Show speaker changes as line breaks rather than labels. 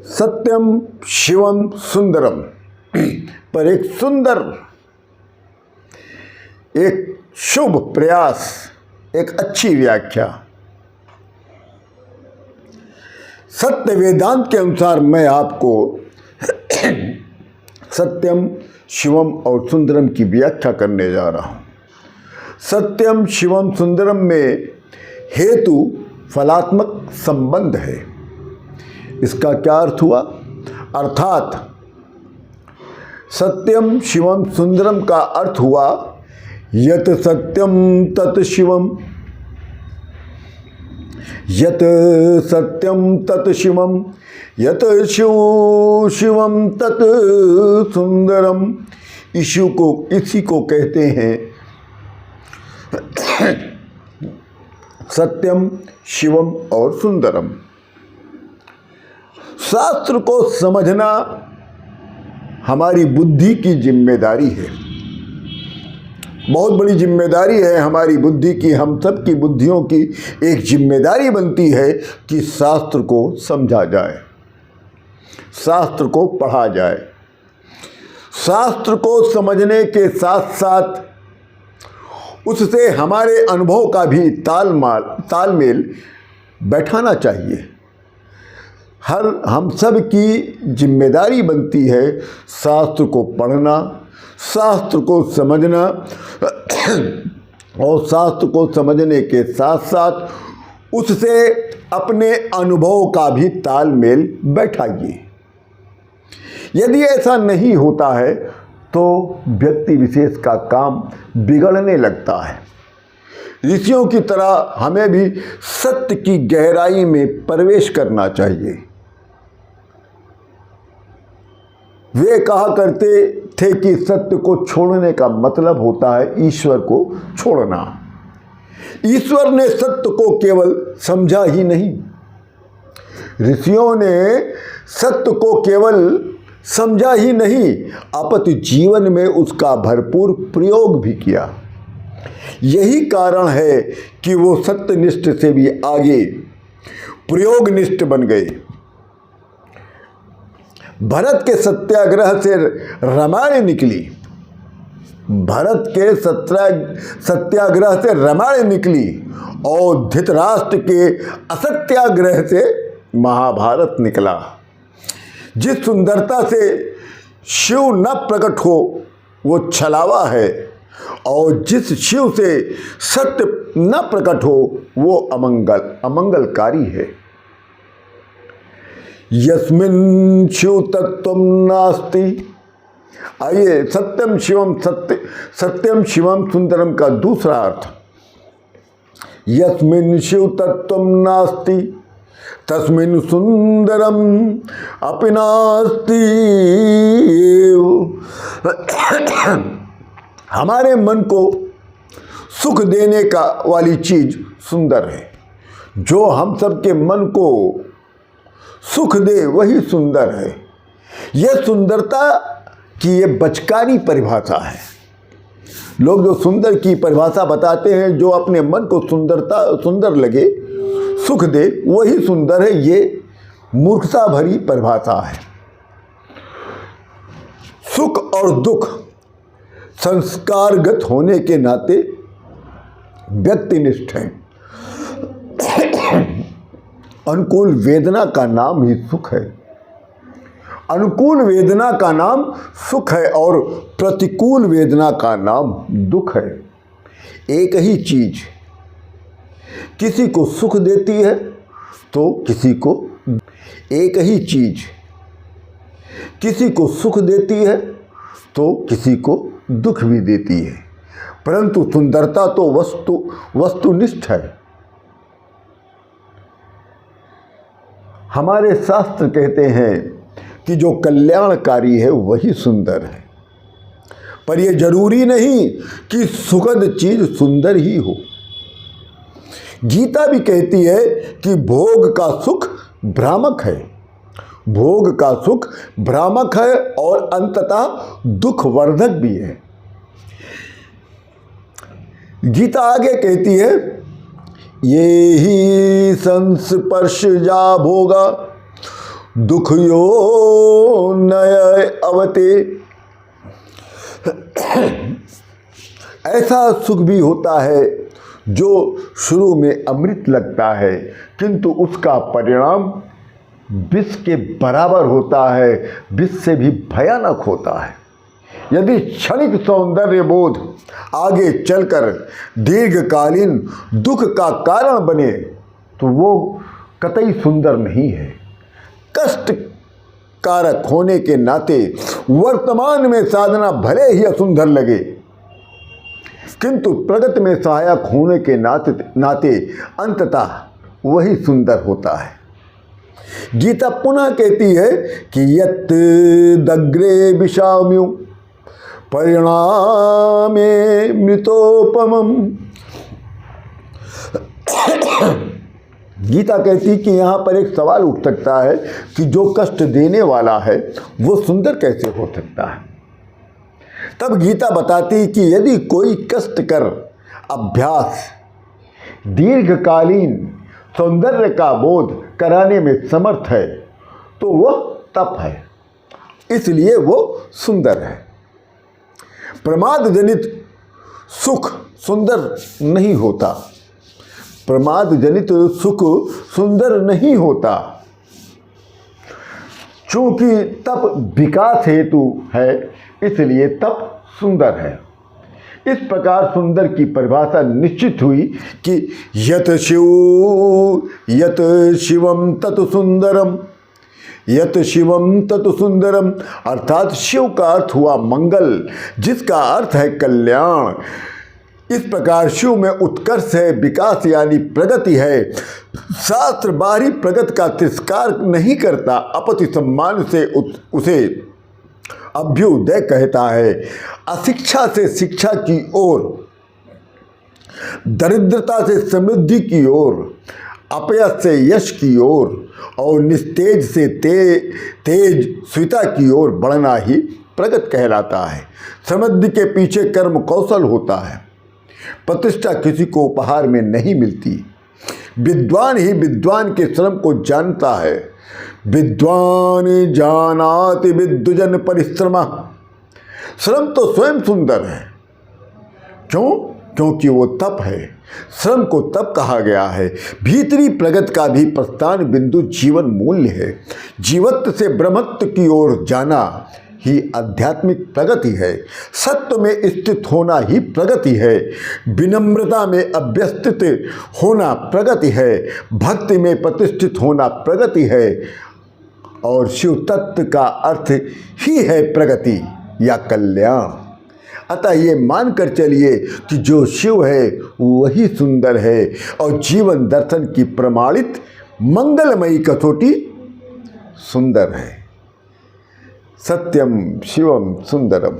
सत्यम शिवम सुंदरम पर एक सुंदर, एक शुभ प्रयास, एक अच्छी व्याख्या। सत्य वेदांत के अनुसार मैं आपको सत्यम शिवम और सुंदरम की व्याख्या करने जा रहा हूँ। सत्यम शिवम सुंदरम में हेतु फलात्मक संबंध है। इसका क्या अर्थ हुआ? अर्थात सत्यम शिवम सुंदरम का अर्थ हुआ यत सत्यम तत् शिवम, यत सत्यम तत् शिवम, यत शिव शिवम तत् सुंदरम। इसी को कहते हैं सत्यम शिवम और सुंदरम। शास्त्र को समझना हमारी बुद्धि की जिम्मेदारी है, बहुत बड़ी जिम्मेदारी है हमारी बुद्धि की। हम सब की बुद्धियों की एक जिम्मेदारी बनती है कि शास्त्र को समझा जाए, शास्त्र को पढ़ा जाए। शास्त्र को समझने के साथ साथ उससे हमारे अनुभव का भी तालमेल बैठाना चाहिए। हम सब की जिम्मेदारी बनती है शास्त्र को पढ़ना, शास्त्र को समझना और शास्त्र को समझने के साथ साथ उससे अपने अनुभव का भी तालमेल बैठाइए। यदि ऐसा नहीं होता है तो व्यक्ति विशेष का काम बिगड़ने लगता है। ऋषियों की तरह हमें भी सत्य की गहराई में प्रवेश करना चाहिए। वे कहा करते थे कि सत्य को छोड़ने का मतलब होता है ईश्वर को छोड़ना। ईश्वर ने सत्य को केवल समझा ही नहीं, ऋषियों ने सत्य को केवल समझा ही नहीं अपितु जीवन में उसका भरपूर प्रयोग भी किया। यही कारण है कि वो सत्यनिष्ठ से भी आगे प्रयोगनिष्ठ बन गए। भरत के सत्याग्रह से रामायण निकली, भरत के सत्याग्रह से रामायण निकली और धृतराष्ट्र के असत्याग्रह से महाभारत निकला। जिस सुंदरता से शिव न प्रकट हो वो छलावा है और जिस शिव से सत्य न प्रकट हो वो अमंगलकारी है। यस्मिन् शिव तत्त्वं नास्ति। आइए सत्यम शिवम सुंदरम का दूसरा अर्थ। यस्मिन् शिव तत्त्वं नास्ति तस्मिन् सुंदरम अपि नास्ति। हमारे मन को सुख देने का वाली चीज सुंदर है। जो हम सबके मन को सुख दे वही सुंदर है। यह सुंदरता की ये बचकानी परिभाषा है। लोग जो सुंदर की परिभाषा बताते हैं, जो अपने मन को सुंदर लगे, सुख दे, वही सुंदर है। ये मूर्खता भरी परिभाषा है। सुख और दुख संस्कारगत होने के नाते व्यक्तिनिष्ठ हैं। अनुकूल वेदना का नाम ही सुख है। अनुकूल वेदना का नाम सुख है और प्रतिकूल वेदना का नाम दुख है। एक ही चीज किसी को सुख देती है तो किसी को, एक ही चीज किसी को सुख देती है तो किसी को दुख भी देती है। परंतु सुंदरता तो वस्तुनिष्ठ है। हमारे शास्त्र कहते हैं कि जो कल्याणकारी है वही सुंदर है। पर यह जरूरी नहीं कि सुखद चीज सुंदर ही हो। गीता भी कहती है कि भोग का सुख भ्रामक है, भोग का सुख भ्रामक है और अंततः दुखवर्धक भी है। गीता आगे कहती है ये ही संस्पर्श जा भोगा दुख यो नय अवते। ऐसा सुख भी होता है जो शुरू में अमृत लगता है, किंतु उसका परिणाम विष के बराबर होता है, विष से भी भयानक होता है। यदि क्षणिक सौंदर्य बोध आगे चलकर दीर्घकालीन दुख का कारण बने तो वो कतई सुंदर नहीं है। कष्ट कारक होने के नाते वर्तमान में साधना भले ही असुंदर लगे, किंतु प्रगति में सहायक होने के नाते अंततः वही सुंदर होता है। गीता पुनः कहती है कि यत् दग्रे विषाम्यु परिणामे मृतोपमम्। गीता कहती कि यहाँ पर एक सवाल उठ सकता है कि जो कष्ट देने वाला है वो सुंदर कैसे हो सकता है। तब गीता बताती कि यदि कोई कष्टकर अभ्यास दीर्घकालीन सौंदर्य का बोध कराने में समर्थ है तो वह तप है, इसलिए वो सुंदर है। प्रमाद जनित सुख सुंदर नहीं होता, प्रमाद जनित सुख सुंदर नहीं होता, चूंकि तप विकास हेतु है इसलिए तप सुंदर है। इस प्रकार सुंदर की परिभाषा निश्चित हुई कि यत शिवम तत् सुंदरम, यत शिवम तत् सुंदरम, अर्थात शिव का अर्थ हुआ मंगल, जिसका अर्थ है कल्याण। इस प्रकार शिव में उत्कर्ष है, विकास यानी प्रगति है। शास्त्र बाहरी प्रगति का तिरस्कार नहीं करता, अपति सम्मान से उसे अभ्युदय कहता है। अशिक्षा से शिक्षा की ओर, दरिद्रता से समृद्धि की ओर, अपयश से यश की ओर और निस्तेज से तेज स्विता की ओर बढ़ना ही प्रगति कहलाता है। समृद्धि के पीछे कर्म कौशल होता है। प्रतिष्ठा किसी को उपहार में नहीं मिलती। विद्वान ही विद्वान के श्रम को जानता है। विद्वान जानाति विद्वजन परिश्रम। श्रम तो स्वयं सुंदर है। क्यों? क्योंकि वो तप है। श्रम को तप कहा गया है। भीतरी प्रगति का भी प्रस्थान बिंदु जीवन मूल्य है। जीवत्व से ब्रह्मत्व की ओर जाना ही आध्यात्मिक प्रगति है। सत्य में स्थित होना ही प्रगति है। विनम्रता में अभ्यस्थित होना प्रगति है। भक्ति में प्रतिष्ठित होना प्रगति है। और शिव तत्व का अर्थ ही है प्रगति या कल्याण। अतः ये मानकर चलिए कि जो शिव है वही सुंदर है और जीवन दर्शन की प्रमाणित मंगलमयी कसौटी सुंदर है। सत्यम शिवम सुंदरम।